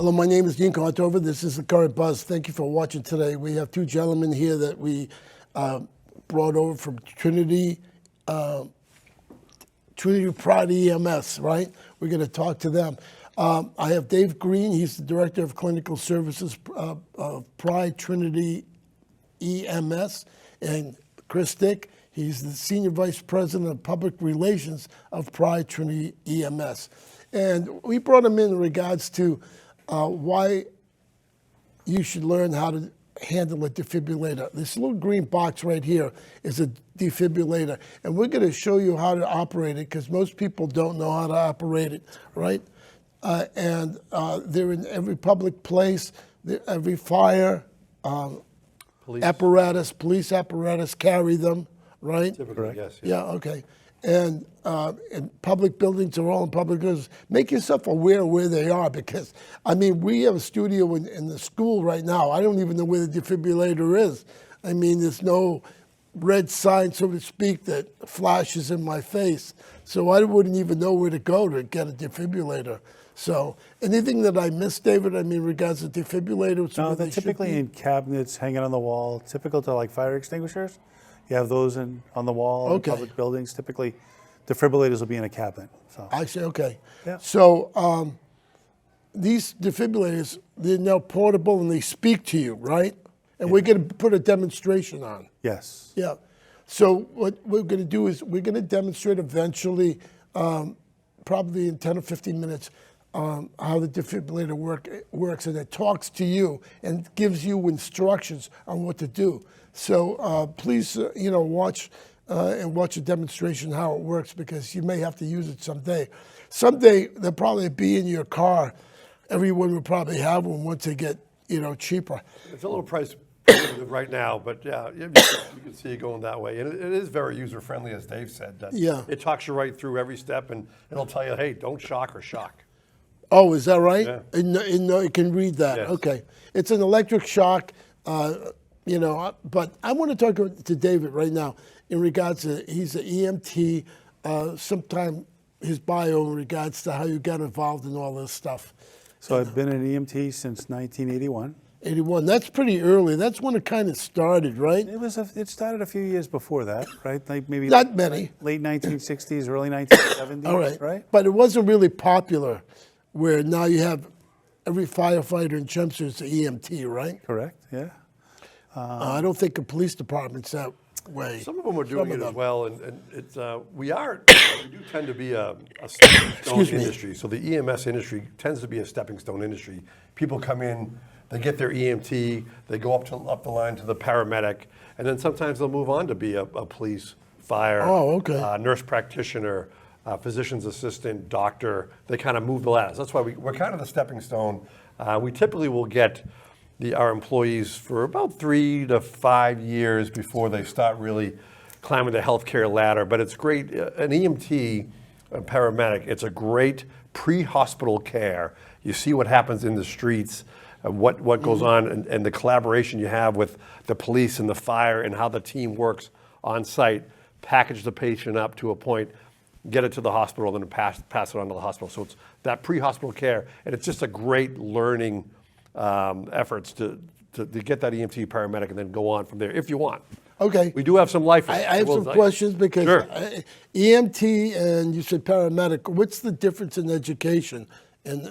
Hello, my name is Dean Contover. This is the Current Buzz. Thank you for watching today. We have two gentlemen here that we brought over from Trinity, Trinity Pride EMS, right? We're going to talk to them. I have Dave Green. He's the Director of Clinical Services of Pride Trinity EMS. And Chris Dick, he's the Senior Vice President of Public Relations of Pride Trinity EMS. And we brought them in regards to why you should learn how to handle a defibrillator. This little green box right here is a defibrillator, and we're going to show you how to operate it because most people don't know how to operate it, right? And they're in every public place, every fire apparatus, police apparatus carry them, right? Typically, yes. Yeah, okay. And public buildings are all in public buildings. Make yourself aware where they are because, I mean, we have a studio in the school right now. I don't even know where the defibrillator is. I mean, there's no red sign, so to speak, that flashes in my face. So I wouldn't even know where to go to get a defibrillator. So anything that I missed, David, I mean, regards to defibrillators? No, they're typically in cabinets hanging on the wall, typical to like fire extinguishers. You have those on the wall in public buildings. Typically, defibrillators will be in a cabinet. So. I see, okay. Yeah. So these defibrillators, they're now portable and they speak to you, right? And we're going to put a demonstration on. Yes. Yeah. So what we're going to do is we're going to demonstrate eventually, probably in 10 or 15 minutes, how the defibrillator works, and it talks to you and gives you instructions on what to do. So please, watch and watch a demonstration how it works because you may have to use it someday. Someday they'll probably be in your car. Everyone will probably have one once they get, cheaper. It's a little price prohibitive right now, but yeah, you can see it going that way. And it is very user-friendly, as Dave said. Yeah. It talks you right through every step, and it'll tell you, hey, don't shock or shock. Oh, is that right? Yeah. It can read that. Yes. Okay. It's an electric shock. But I want to talk to David right now in regards to, he's an EMT, sometime his bio in regards to how you got involved in all this stuff. So I've been an EMT since 1981. 81, that's pretty early. That's when it kind of started, right? It started a few years before that, right? Like maybe Not many. late 1960s, early 1970s, All right. right? But it wasn't really popular where now you have every firefighter in Chelmsford is an EMT, right? Correct, yeah. I don't think a police department's that way. Some of them are doing it as well, and it's we do tend to be a stepping stone industry. So the EMS industry tends to be a stepping stone industry. People come in, they get their EMT, they go up the line to the paramedic, and then sometimes they'll move on to be a police, fire, nurse practitioner, physician's assistant, doctor. They kind of move the ladders. That's why we're kind of the stepping stone. We typically will get our employees for about 3 to 5 years before they start really climbing the healthcare ladder. But it's great, an EMT, a paramedic, it's a great pre-hospital care. You see what happens in the streets, what goes on, and the collaboration you have with the police and the fire and how the team works on site, package the patient up to a point, get it to the hospital, then pass it on to the hospital. So it's that pre-hospital care, and it's just a great learning efforts to get that EMT paramedic and then go on from there if you want. Okay. We do have some life. I have some questions because EMT and you said paramedic. What's the difference in education? And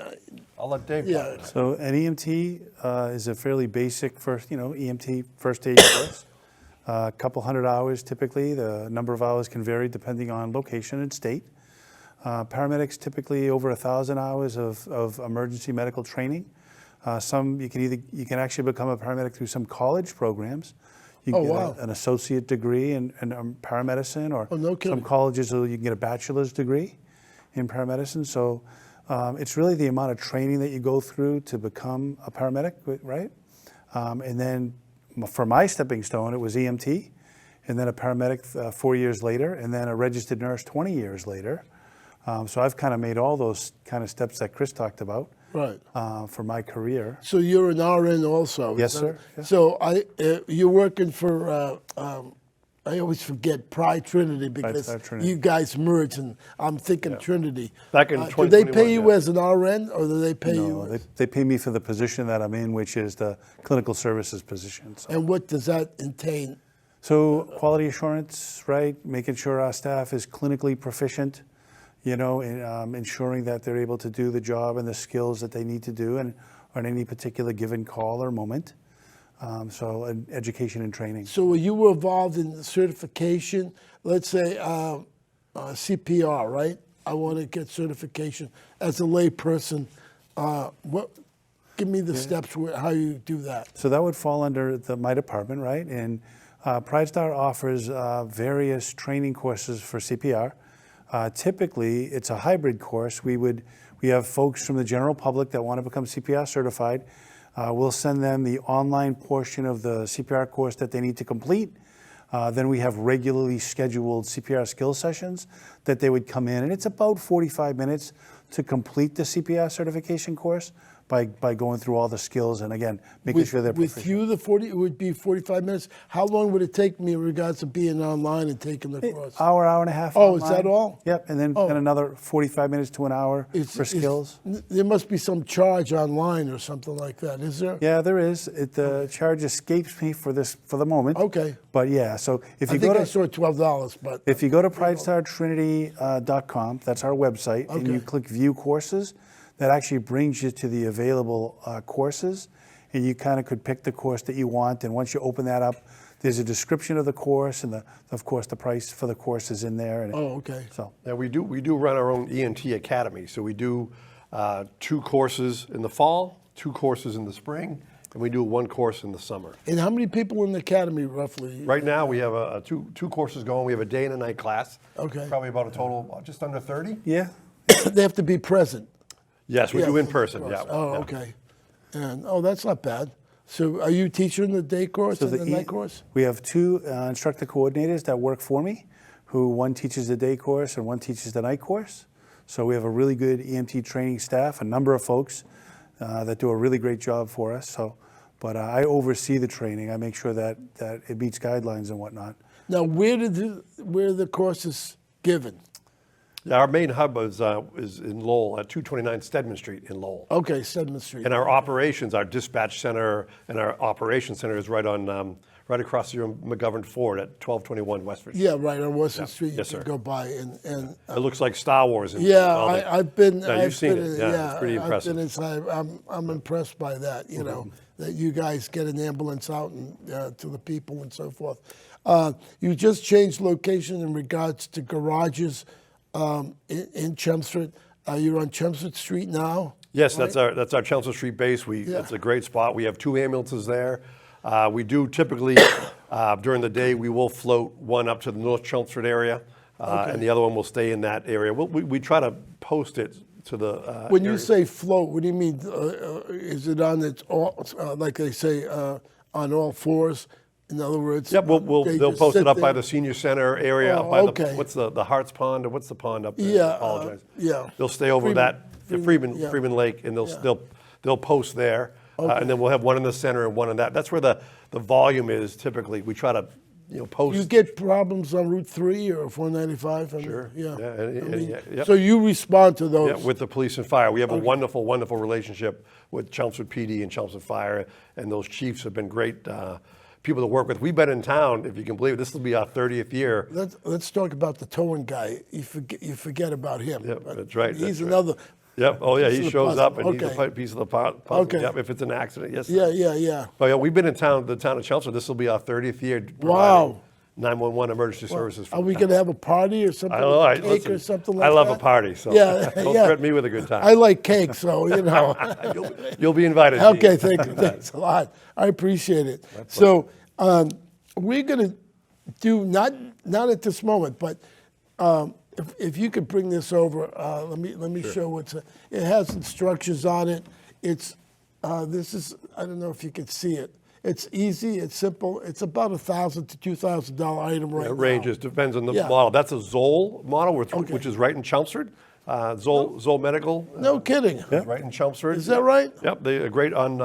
I'll let Dave talk about So an EMT is a fairly basic EMT first aid course. A couple hundred hours typically. The number of hours can vary depending on location and state. Paramedics typically over 1,000 hours of emergency medical training. You can actually become a paramedic through some college programs. You can get an associate degree in paramedicine, or some colleges you can get a bachelor's degree in paramedicine. So it's really the amount of training that you go through to become a paramedic, right? And then for my stepping stone, it was EMT, and then a paramedic 4 years later, and then a registered nurse 20 years later. So I've kind of made all those kind of steps that Chris talked about. Right. For my career. So you're an RN also? Yes, sir. Yeah. So you're working for I always forget Pride Trinity because PrideStar Trinity. you guys merged, and I'm thinking Trinity. Back in Do they 2021, pay you yeah. as an RN, or do they pay No, you? they pay me for the position that I'm in, which is the clinical services position. So. And what does that entail? So quality assurance, right? Making sure our staff is clinically proficient, you know, and, ensuring that they're able to do the job and the skills that they need to do and on any particular given call or moment. So education and training. So you were involved in the certification, let's say CPR, right? I want to get certification as a lay person. Give me the steps how you do that. So that would fall under my department, right? And PrideStar offers various training courses for CPR. Typically, it's a hybrid course. We have folks from the general public that want to become CPR certified. We'll send them the online portion of the CPR course that they need to complete. Then we have regularly scheduled CPR skill sessions that they would come in, and it's about 45 minutes to complete the CPR certification course by going through all the skills and, again, making sure they're proficient. With you, it would be 45 minutes. How long would it take me in regards to being online and taking the course? Hour and a half. Oh, is online. that all? Yep, and then another 45 minutes to an hour for skills. There must be some charge online or something like that, is there? Yeah, there is. The charge escapes me for the moment. Okay. But yeah, so if I you think go I to saw $12, but if you go to PrideStarTrinity.com, that's our website, and you Okay. click View Courses, that actually brings you to the available courses, and you kind of could pick the course that you want. And once you open that up, there's a description of the course, and of course the price for the course is in there. And okay. So Yeah, we do run our own ENT academy. So we do 2 courses in the fall, 2 courses in the spring, and we do 1 course in the summer. And how many people in the academy roughly? Right now, we have two courses going. We have a day and a night class. Okay. Probably about a total just under 30. yeah, They have to be present. Yes, we Yeah, do in for the person. course. Yeah. Oh, yeah. okay. And that's not bad. So are you teaching the day course and the night course? We have 2 instructor coordinators that work for me, who one teaches the day course and one teaches the night course. So we have a really good EMT training staff, a number of folks that do a really great job for us. So, but I oversee the training. I make sure that it meets guidelines and whatnot. Now, where are the courses given? Yeah, our main hub is in Lowell at 229 Stedman Street in Lowell. Okay, 7th Street. And our operations, our dispatch center and our operations center is right across from McGovern Ford at 1221 West Virginia. Yeah, right on Western Street. You Yes, can sir. go by and It looks like Star Wars. yeah, all the- I've been. Yeah, you've seen it. Yeah, it's pretty I've impressive. been inside. I'm impressed by that. You know that you guys get an ambulance out and to the people and so forth. You just changed location in regards to garages in Chelmsford. You're on Chelmsford Street now. Yes, right? that's our Chelmsford Street base. It's a great spot. We have 2 ambulances there. We do typically during the day we will float one up to the North Chelmsford area, and the other one will stay in that area. We try to post it to the. When you area. say float, what do you mean? Is it on its all, like they say, on all fours? In other words, Yep, they they'll just post sit it up by there? the senior center area, Oh, up by okay. what's the Harts Pond, or what's the pond up there? Yeah, I apologize. yeah. They'll stay over Freeman- the Freeman, yeah. Freeman Lake, and they'll post there, and then we'll have one in the center and one in that. That's where the volume is typically. We try to post. You get problems on Route 3 or 495? Sure. Yeah. Yeah, and yep. So you respond to those? Yeah, with the police and fire. We have a wonderful, wonderful relationship with Chelmsford PD and Chelmsford Fire, and those chiefs have been great people to work with. We've been in town, if you can believe it. This will be our 30th year. Let's talk about the towing guy. You forget about him. Yep, but that's right, He's that's right. another. Yep. Oh, yeah. piece He of the shows puzzle. up and he's Okay. a piece of the puzzle. Okay. Yep. If it's an accident, yes. Yeah, Sir. yeah. Oh, yeah. We've been in the town of Chelmsford. This will be our 30th year. Wow. 911 emergency services. For Are we the going to town. have a party or something? I don't know. like cake or Listen, something like I love that? a party, so Yeah, don't yeah. threaten me with a good time. I like cake, so You'll be invited. Gene. Okay, thank you. Thanks a lot. I appreciate it. So we're going to do not at this moment, but if you could bring this over, let me show what's. It has instructions on it. It's this is I don't know if you can see it. It's easy. It's simple. It's about $1,000 to $2,000 item right now. It ranges, depends on the Yeah. model. That's a Zoll model, which Okay. is right in Chelmsford. Zoll Medical. No kidding. Is right in Chelmsford. Is that right? Yep, they're great on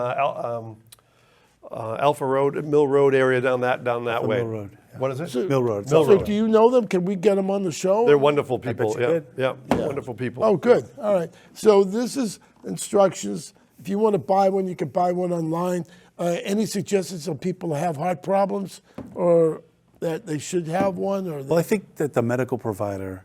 Alpha Road, Mill Road area down that way. Mill Road, What is it? Mill Road. Mill So Road. do you know them? Can we get them on the show? They're wonderful people. you did. Yeah, wonderful people. Oh, good. All right. So this is instructions. If you want to buy one, you can buy one online. Any suggestions of people who have heart problems or that they should have one? Or Well, I think that the medical provider,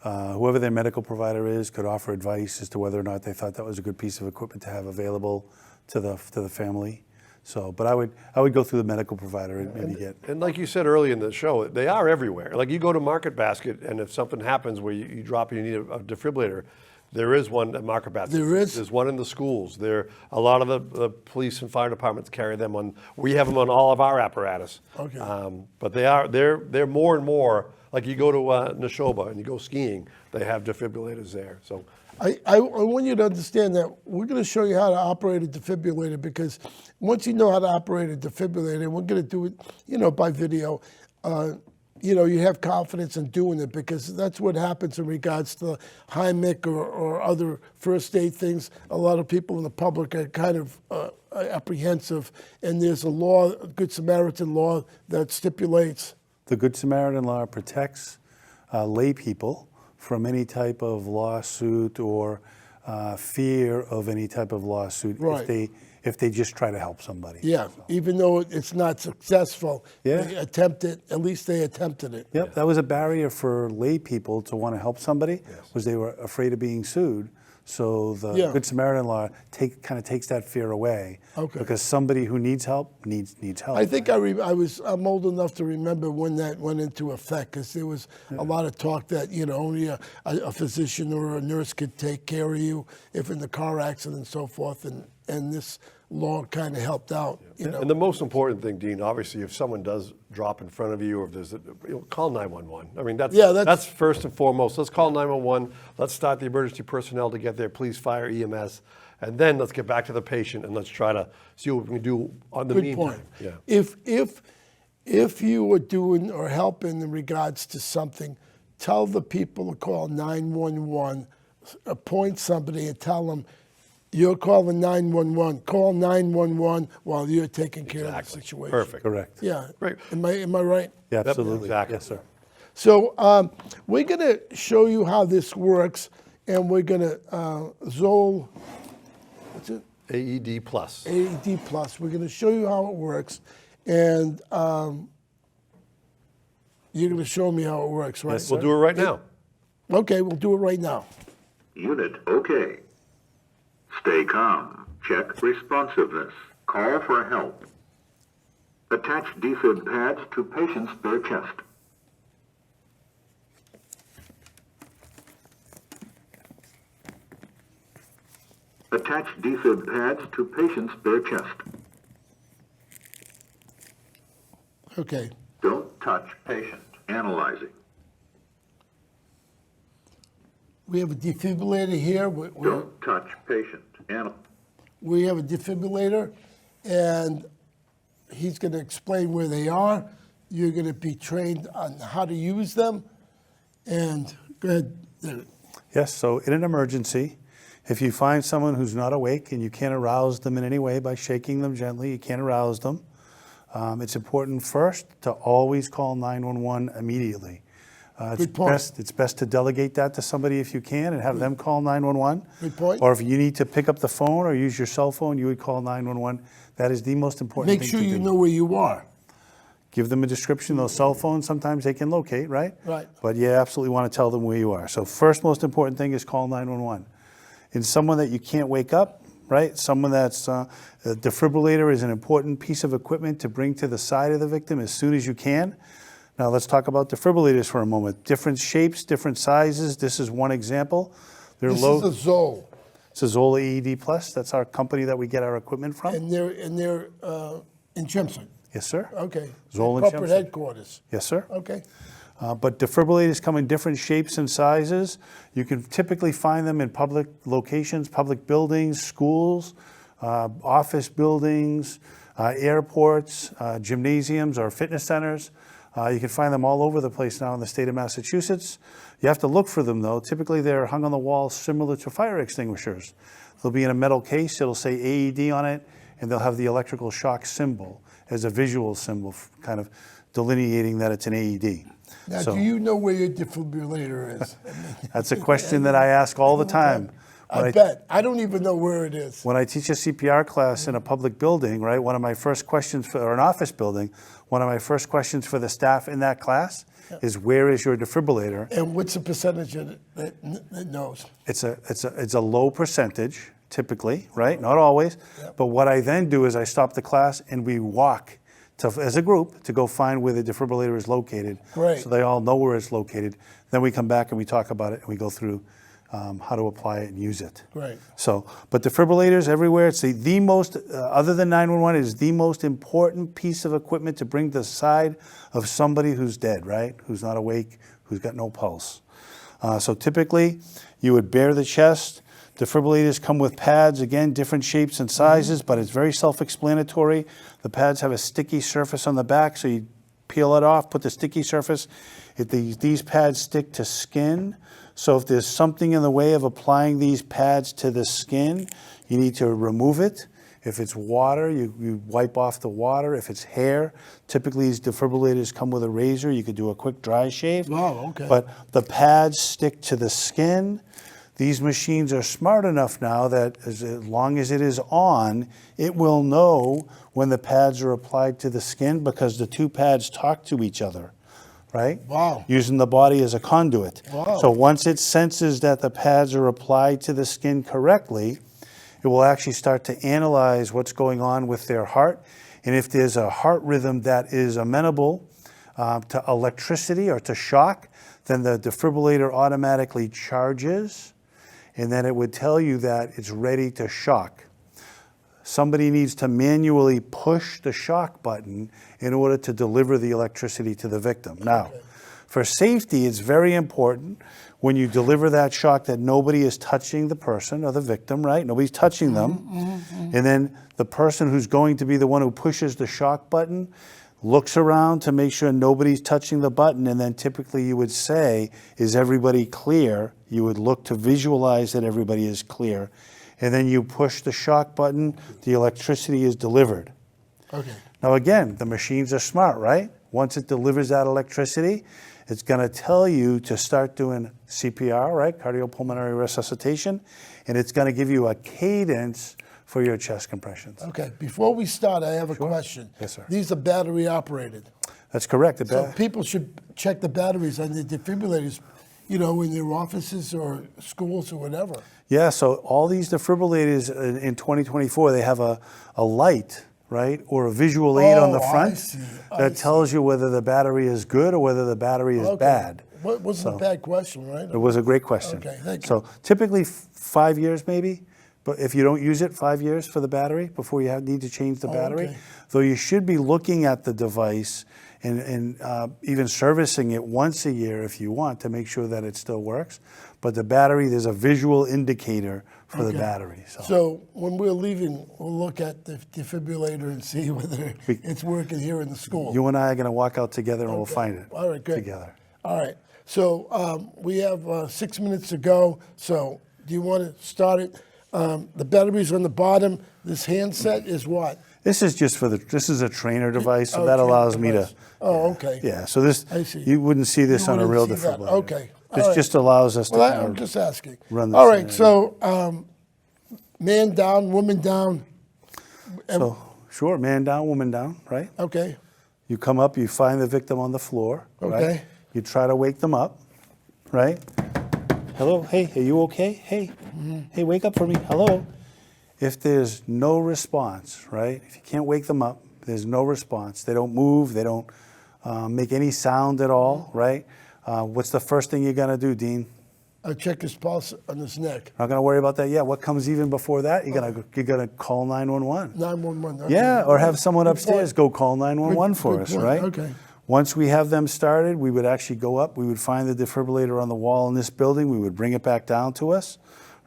whoever their medical provider is, could offer advice as to whether or not they thought that was a good piece of equipment to have available to the family. So, but I would go through the medical provider and maybe get. And like you said earlier in the show, they are everywhere. Like you go to Market Basket, and if something happens where you drop and you need a defibrillator, there is one at Market Basket. There is? There's one in the schools. A lot of the police and fire departments carry them on. We have them on all of our apparatus. Okay. But they're more and more. Like you go to Neshoba and you go skiing, they have defibrillators there. So. I want you to understand that we're going to show you how to operate a defibrillator, because once you know how to operate a defibrillator, we're going to do it, by video. You have confidence in doing it, because that's what happens in regards to HIMIC or other first aid things. A lot of people in the public are kind of apprehensive, and there's a law, a Good Samaritan law, that stipulates. The Good Samaritan law protects lay people from any type of lawsuit or fear of any type of lawsuit Right. if they just try to help somebody. Yeah, even though it's not successful, Yeah. they at least they attempted it. Yep, that was a barrier for lay people to want to help somebody, was they were afraid of being sued. So the Yeah. Good Samaritan law kind of takes that fear away. Okay. Because somebody who needs help needs help. I think I'm old enough to remember when that went into effect, because there was a lot of talk that only a physician or a nurse could take care of you if in the car accident and so forth, and this law kind of helped out. And the most important thing, Dean, obviously, if someone does drop in front of you, or if there's call 911. I mean, that's first and foremost. Let's call 911. Let's start the emergency personnel to get there. Police, fire, EMS, and then let's get back to the patient and let's try to see what we can do on the Good meantime. point. Yeah. If you were doing or helping in regards to something, tell the people to call 911, appoint somebody and tell them, you're calling 911. Call 911 while you're taking care of the situation. Perfect. Correct. Yeah. Great. Am I right? Yeah, absolutely. exactly. Yes, sir. So we're going to show you how this works, and we're going to Zoll. What's it? AED Plus. AED Plus. We're going to show you how it works, and you're going to show me how it works, right? Yes, We'll do it right now. Okay, we'll do it right now. Unit OK. Stay calm. Check responsiveness. Call for help. Attach defib pads to patient's bare chest. Attach defib pads to patient's bare chest. Okay. Don't touch patient. Analyzing. We have a defibrillator here. Don't touch patient. We have a defibrillator, and he's going to explain where they are. You're going to be trained on how to use them. And go ahead. Yes, so in an emergency, if you find someone who's not awake and you can't arouse them in any way by shaking them gently, you can't arouse them, it's important first to always call 911 immediately. Good point. It's best to delegate that to somebody if you can and have them call 911. Good point. Or if you need to pick up the phone or use your cell phone, you would call 911. That is the most important Make thing sure to you do. know where you are. Give them a description. Those cell phones, sometimes they can locate, right? Right. But you absolutely want to tell them where you are. So first most important thing is call 911. In someone that you can't wake up, right? Someone that's, a defibrillator is an important piece of equipment to bring to the side of the victim as soon as you can. Now let's talk about defibrillators for a moment. Different shapes, different sizes. This is one example. They're This low. is a Zoll, It's a Zola AED Plus. That's our company that we get our equipment from. and they're in Chimson. Yes, sir. Okay. Zoll and Corporate Chimson. headquarters. Yes, sir. Okay. But defibrillators come in different shapes and sizes. You can typically find them in public locations, public buildings, schools, office buildings, airports, gymnasiums or fitness centers. You can find them all over the place now in the state of Massachusetts. You have to look for them though. Typically they're hung on the wall similar to fire extinguishers. They'll be in a metal case, it'll say AED on it, and they'll have the electrical shock symbol as a visual symbol, kind of delineating that it's an AED. Now, So do you know where your defibrillator is? that's a question that I ask all the time. I bet. I don't even know where it is. When I teach a CPR class in a public building, right, one of my first questions or an office building, one of my first questions for the staff in that class is, where is your defibrillator? And what's the percentage of it that knows? It's a low percentage, typically, right? Not always. But what I then do is I stop the class and we walk as a group to go find where the defibrillator is located. Great. So they all know where it's located. Then we come back and we talk about it and we go through how to apply it and use it. Great. So, but defibrillators everywhere. It's the most, other than 911, it is the most important piece of equipment to bring to the side of somebody who's dead, right? Who's not awake, who's got no pulse. So typically, you would bare the chest. Defibrillators come with pads, again, different shapes and sizes, but it's very self-explanatory. The pads have a sticky surface on the back, so you peel it off, put the sticky surface. These pads stick to skin. So if there's something in the way of applying these pads to the skin, you need to remove it. If it's water, you wipe off the water. If it's hair, typically these defibrillators come with a razor. You could do a quick dry shave. Oh, okay. But the pads stick to the skin. These machines are smart enough now that as long as it is on, it will know when the pads are applied to the skin, because the two pads talk to each other, right? Wow. Using the body as a conduit. Wow. So once it senses that the pads are applied to the skin correctly, it will actually start to analyze what's going on with their heart. And if there's a heart rhythm that is amenable to electricity or to shock, then the defibrillator automatically charges, and then it would tell you that it's ready to shock. Somebody needs to manually push the shock button in order to deliver the electricity to the victim. Now, for safety, it's very important when you deliver that shock that nobody is touching the person or the victim, right? Nobody's touching them. And then the person who's going to be the one who pushes the shock button looks around to make sure nobody's touching the button, and then typically you would say, is everybody clear? You would look to visualize that everybody is clear. And then you push the shock button, the electricity is delivered. Okay. Now again, the machines are smart, right? Once it delivers that electricity, it's gonna tell you to start doing CPR, right? Cardiopulmonary resuscitation, and it's gonna give you a cadence for your chest compressions. Okay. Before we start, I have a question. Yes, sir. These are battery operated. That's correct. So people should check the batteries on the defibrillators, you know, in their offices or schools or whatever. Yeah, so all these defibrillators in 2024, they have a light, right, or a visual aid on the Oh, I front see. that tells you whether the battery is good or whether the battery is bad. What wasn't a bad question, right? It was a great question. Okay, thank you. So typically 5 years maybe, but if you don't use it, 5 years for the battery before you need to change the battery. okay. Though you should be looking at the device and even servicing it once a year if you want to make sure that it still works. But the battery, there's a visual indicator for the Okay. battery. So when we're leaving, we'll look at the defibrillator and see whether it's working here in the school. You and I are going to walk out together and we'll find it All right, good. together. All right. So we have 6 minutes to go. So do you want to start it? The battery's on the bottom. This handset is what? This is just this is a trainer device, so Oh, that trainer allows me device. to. Oh, okay. Yeah, so this, I see. you wouldn't see this You on a real wouldn't see that. defibrillator. Okay. All This right. just allows us to Well, kind I'm of just asking. run the All right. scenario. So man down, woman down. So, sure, man down, woman down, right? Okay. You come up, you find the victim on the floor, right? Okay. You try to wake them up, right? Hello, hey, are you okay? Hey, hey, wake up for me, hello. If there's no response, right? If you can't wake them up, there's no response. They don't move, they don't make any sound at all, right? What's the first thing you're gonna do, Dean? I check his pulse on his neck. Not gonna worry about that yet. What comes even before that? You're gonna call 911. 911. Okay. Yeah, or have someone Good upstairs point. go call 911 for Good us, point. right? Okay. Once we have them started, we would actually go up, we would find the defibrillator on the wall in this building, we would bring it back down to us,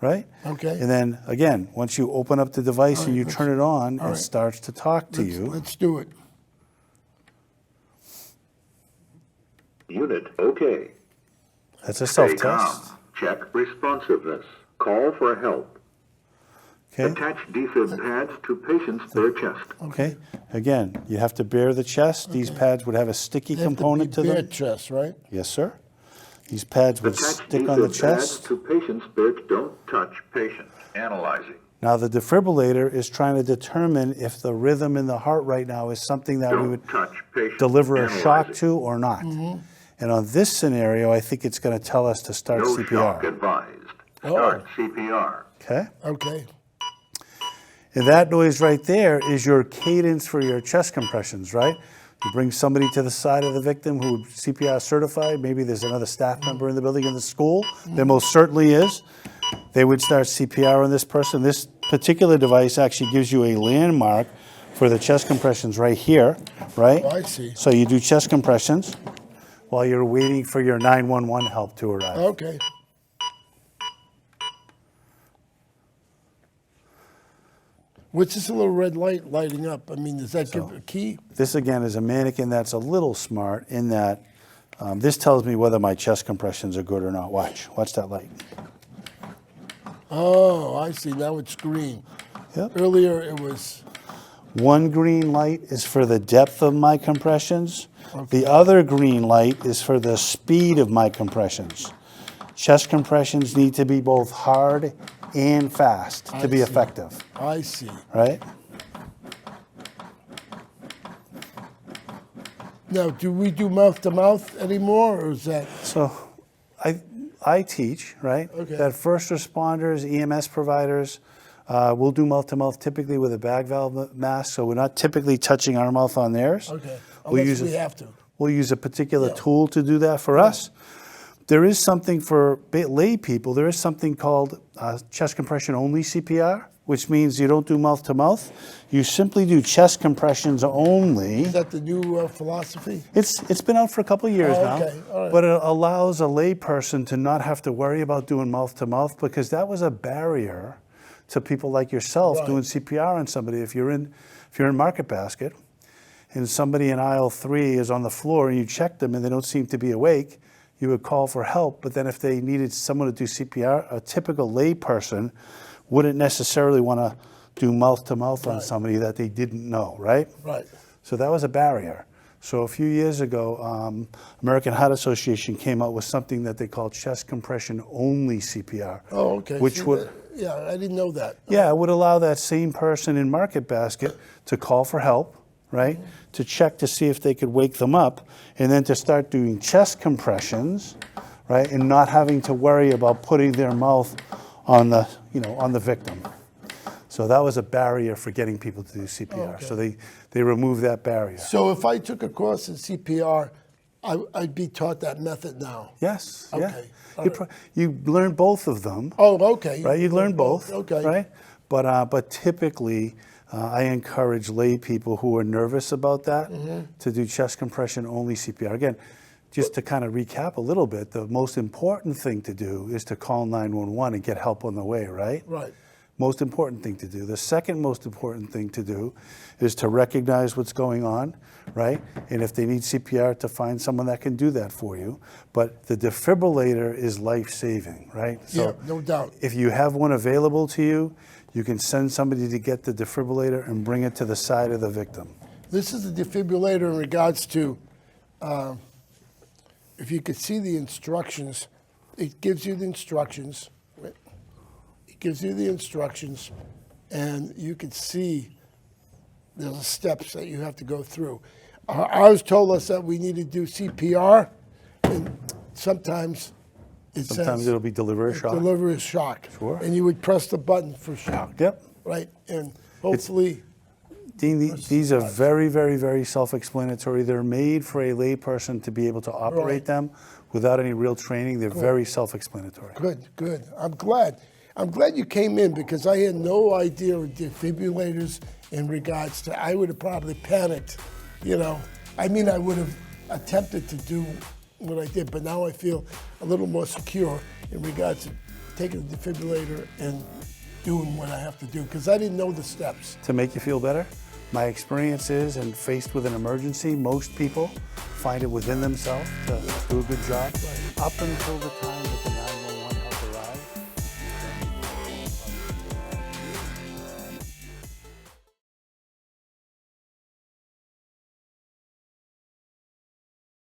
right? Okay. And then, again, once you open up the device and right, you let's- turn it on, all it right. starts to talk to you. Let's do it. Unit OK. That's a Stay self-test. calm. Check responsiveness. Call for help. Okay. Attach defib pads to patient's bare chest. Okay. Again, you have to bare the chest. These pads would have a sticky They have component to to be bare them. chest, right? Yes, sir. These pads would Attach stick on the defib pads chest. to patient's bare. Don't touch patient. Analyzing. Now, the defibrillator is trying to determine if the rhythm in the heart right now is something that we would Don't touch patient. deliver a shock Analyzing. to or not. And on this scenario, I think it's going to tell us to start No shock CPR. advised. Start CPR. Okay? Okay. And that noise right there is your cadence for your chest compressions, right? You bring somebody to the side of the victim who CPR certified. Maybe there's another staff member in the building in the school. There most certainly is. They would start CPR on this person. This particular device actually gives you a landmark for the chest compressions right here, right? Oh, I see. So you do chest compressions while you're waiting for your 911 help to arrive. Okay. What's this little red light lighting up? I mean, does that give a key? This again is a mannequin that's a little smart in that this tells me whether my chest compressions are good or not. Watch that light. Oh, I see. Now it's green. Yep. Earlier it was. One green light is for the depth of my compressions. The other green light is for the speed of my compressions. Chest compressions need to be both hard and fast to be see. effective, I see. right? Now, do we do mouth to mouth anymore, or is that? So I teach, right, Okay. that first responders, EMS providers, will do mouth-to-mouth typically with a bag valve mask, so we're not typically touching our mouth on theirs. Okay. We'll Unless use we a, have to. We'll use a particular Yeah. tool to do that for us. There is something for lay people, there is something called chest compression only CPR, which means you don't do mouth-to-mouth. You simply do chest compressions only. Is that the new philosophy? It's been out for a couple of years Oh, now, okay. All right. but it allows a lay person to not have to worry about doing mouth-to-mouth because that was a barrier to people like yourself Right. doing CPR on somebody. If you're in Market Basket and somebody in aisle 3 is on the floor and you check them and they don't seem to be awake, you would call for help. But then if they needed someone to do CPR, a typical lay person wouldn't necessarily want to do mouth-to-mouth on somebody that they didn't know, right? Right. So that was a barrier. So a few years ago, American Heart Association came out with something that they call chest compression only CPR. Oh, okay. Which See, would, yeah, I didn't know that. yeah, it would allow that same person in Market Basket to call for help, right? To check to see if they could wake them up, and then to start doing chest compressions, right? And not having to worry about putting their mouth on the, on the victim. So that was a barrier for getting people to do CPR. Okay. So they removed that barrier. So if I took a course in CPR, I'd be taught that method now. Yes. Okay, Yeah. all You, right. you learn both of them, Oh, okay. right? You learn both, Okay. right? But typically, I encourage lay people who are nervous about that to do chest compression only CPR. Again, just to kind of recap a little bit, the most important thing to do is to call 911 and get help on the way, right? Right. Most important thing to do. The second most important thing to do is to recognize what's going on, right? And if they need CPR, to find someone that can do that for you. But the defibrillator is life-saving, right? Yeah, no doubt. If you have one available to you, you can send somebody to get the defibrillator and bring it to the side of the victim. This is the defibrillator in regards to, if you could see the instructions, it gives you the instructions. It gives you the instructions, and you can see there's steps that you have to go through. Ours told us that we need to do CPR, and sometimes it Sometimes says it'll be deliver a shock. deliver a shock. Sure. And you would press the button for shock. Yep. Right, and hopefully, Dean, these are very, very, very self-explanatory. They're made for a lay person to be able to operate Right. them without any real training. They're very self-explanatory. good. I'm glad you came in because I had no idea of defibrillators in regards to, I would have probably panicked, I mean, I would have attempted to do what I did, but now I feel a little more secure in regards to taking the defibrillator and doing what I have to do because I didn't know the steps. To make you feel better, my experience is, and faced with an emergency, most people find it within themselves to do a good job up until the time